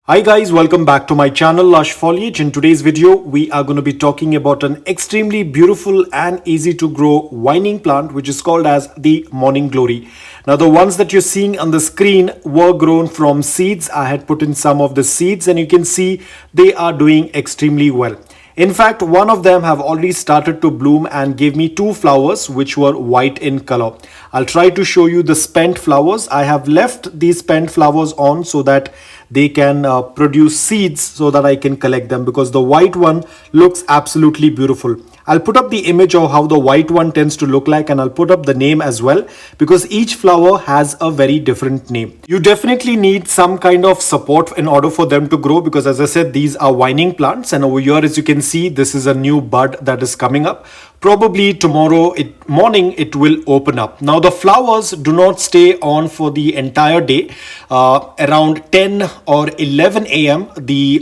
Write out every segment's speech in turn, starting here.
Hi guys, welcome back to my channel Lush Foliage. In today's video, we are going to be talking about an extremely beautiful and easy to grow vining plant which is called as the Morning Glory. Now the ones that you're seeing on the screen were grown from seeds. I had put in some of the seeds and you can see they are doing extremely well. In fact, one of them have already started to bloom and gave me two flowers which were white in color. I'll try to show you the spent flowers. I have left these spent flowers on so that they can produce seeds so that I can collect them because the white one looks absolutely beautiful. I'll put up the image of how the white one tends to look like and I'll put up the name as well because each flower has a very different name. You definitely need some kind of support in order for them to grow because as I said, these are vining plants and over here as you can see, this is a new bud that is coming up. Probably tomorrow morning it will open up. Now the flowers do not stay on for the entire day. Around 10 or 11 a.m. the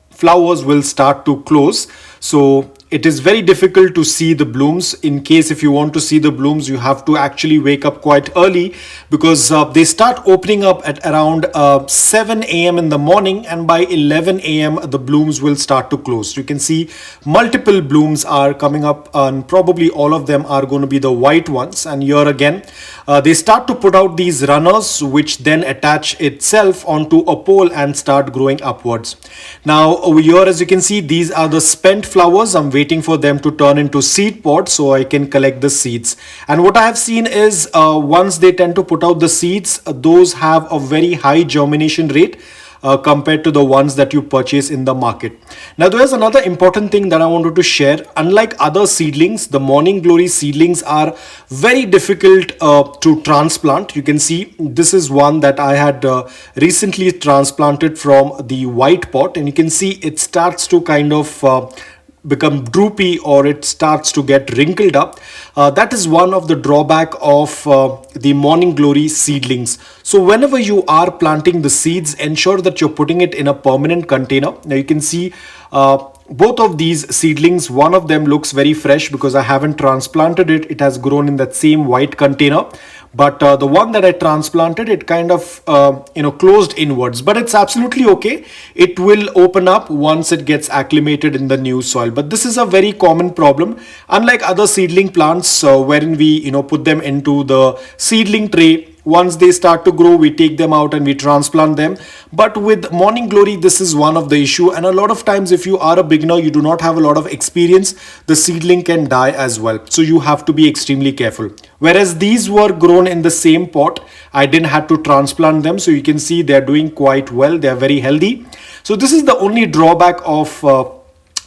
flowers will start to close. So it is very difficult to see the blooms. In case if you want to see the blooms, you have to actually wake up quite early because they start opening up at around 7 a.m. in the morning and by 11 a.m. the blooms will start to close. You can see multiple blooms are coming up and probably all of them are going to be the white ones. And here again, they start to put out these runners which then attach itself onto a pole and start growing upwards. Now over here as you can see, these are the spent flowers. I'm waiting for them to turn into seed pods so I can collect the seeds. And what I have seen is once they tend to put out the seeds, those have a very high germination rate compared to the ones that you purchase in the market. Now there's another important thing that I wanted to share. Unlike other seedlings, the Morning Glory seedlings are very difficult to transplant. You can see this is one that I had recently transplanted from the white pot and you can see it starts to kind of become droopy or it starts to get wrinkled up. That is one of the drawback of the Morning Glory seedlings. So whenever you are planting the seeds, ensure that you're putting it in a permanent container. Now you can see both of these seedlings, one of them looks very fresh because I haven't transplanted it. It has grown in that same white container. But the one that I transplanted, it kind of, closed inwards. But it's absolutely okay. It will open up once it gets acclimated in the new soil. But this is a very common problem. Unlike other seedling plants wherein we, put them into the seedling tray. Once they start to grow, we take them out and we transplant them. But with Morning Glory, this is one of the issue. And a lot of times, if you are a beginner, you do not have a lot of experience, the seedling can die as well. So you have to be extremely careful. Whereas these were grown in the same pot, I didn't have to transplant them. So you can see they're doing quite well. They're very healthy. So this is the only drawback of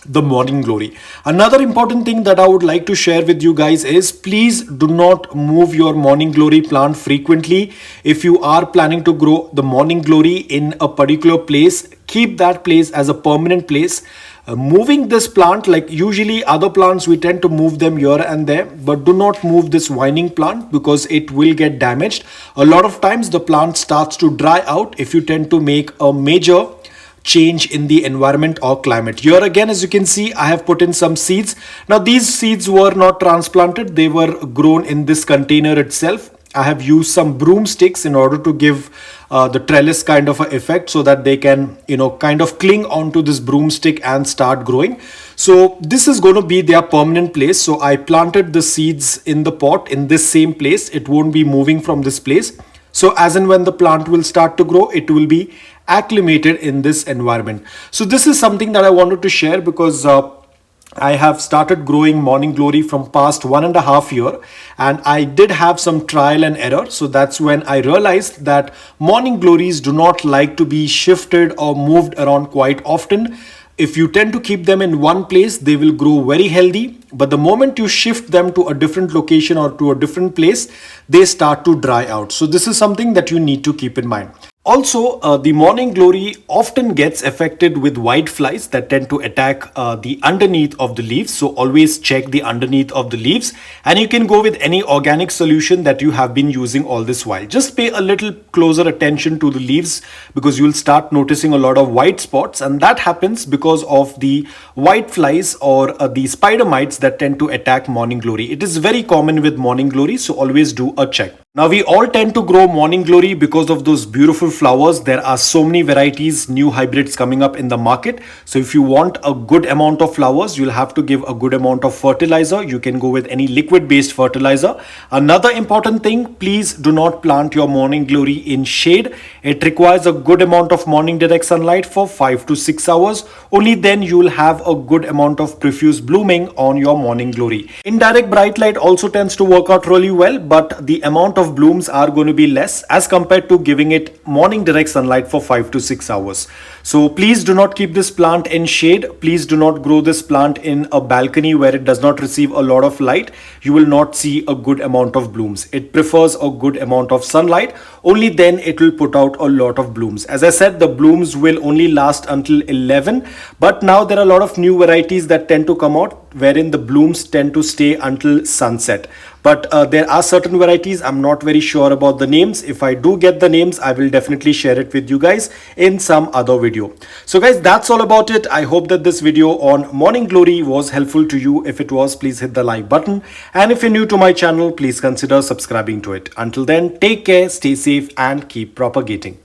the Morning Glory. Another important thing that I would like to share with you guys is please do not move your Morning Glory plant frequently. If you are planning to grow the Morning Glory in a particular place, keep that place as a permanent place. Moving this plant, like usually other plants, we tend to move them here and there, but do not move this vining plant because it will get damaged. A lot of times the plant starts to dry out if you tend to make a major change in the environment or climate. Here again, as you can see, I have put in some seeds. Now these seeds were not transplanted. They were grown in this container itself. I have used some broomsticks in order to give the trellis kind of an effect so that they can, kind of cling onto this broomstick and start growing. So this is going to be their permanent place. So I planted the seeds in the pot in this same place. It won't be moving from this place. So as and when the plant will start to grow, it will be acclimated in this environment. So this is something that I wanted to share because I have started growing Morning Glory from past 1.5 years and I did have some trial and error. So that's when I realized that Morning Glories do not like to be shifted or moved around quite often. If you tend to keep them in one place, they will grow very healthy. But the moment you shift them to a different location or to a different place, they start to dry out. So this is something that you need to keep in mind. Also, the Morning Glory often gets affected with white flies that tend to attack the underneath of the leaves. So always check the underneath of the leaves and you can go with any organic solution that you have been using all this while. Just pay a little closer attention to the leaves because you'll start noticing a lot of white spots and that happens because of the white flies or the spider mites that tend to attack Morning Glory. It is very common with Morning Glory, so always do a check. Now we all tend to grow morning glory because of those beautiful flowers. There are so many varieties, new hybrids coming up in the market. So if you want a good amount of flowers, you'll have to give a good amount of fertilizer. You can go with any liquid based fertilizer. Another important thing, please do not plant your morning glory in shade. It requires a good amount of morning direct sunlight for 5 to 6 hours. Only then you will have a good amount of profuse blooming on your morning glory. Indirect bright light also tends to work out really well, but the amount of blooms are going to be less as compared to giving it morning direct sunlight for 5 to 6 hours. So please do not keep this plant in shade. Please do not grow this plant in a balcony where it does not receive a lot of light. You will not see a good amount of blooms. It prefers a good amount of sunlight. Only then it will put out a lot of blooms. As I said, the blooms will only last until 11, but now there are a lot of new varieties that tend to come out wherein the blooms tend to stay until sunset. But there are certain varieties, I'm not very sure about the names. If I do get the names, I will definitely share it with you guys in some other video. So guys, that's all about it. I hope that this video on morning glory was helpful to you. If it was, please hit the like button. And if you're new to my channel, please consider subscribing to it. Until then, take care, stay safe and keep propagating.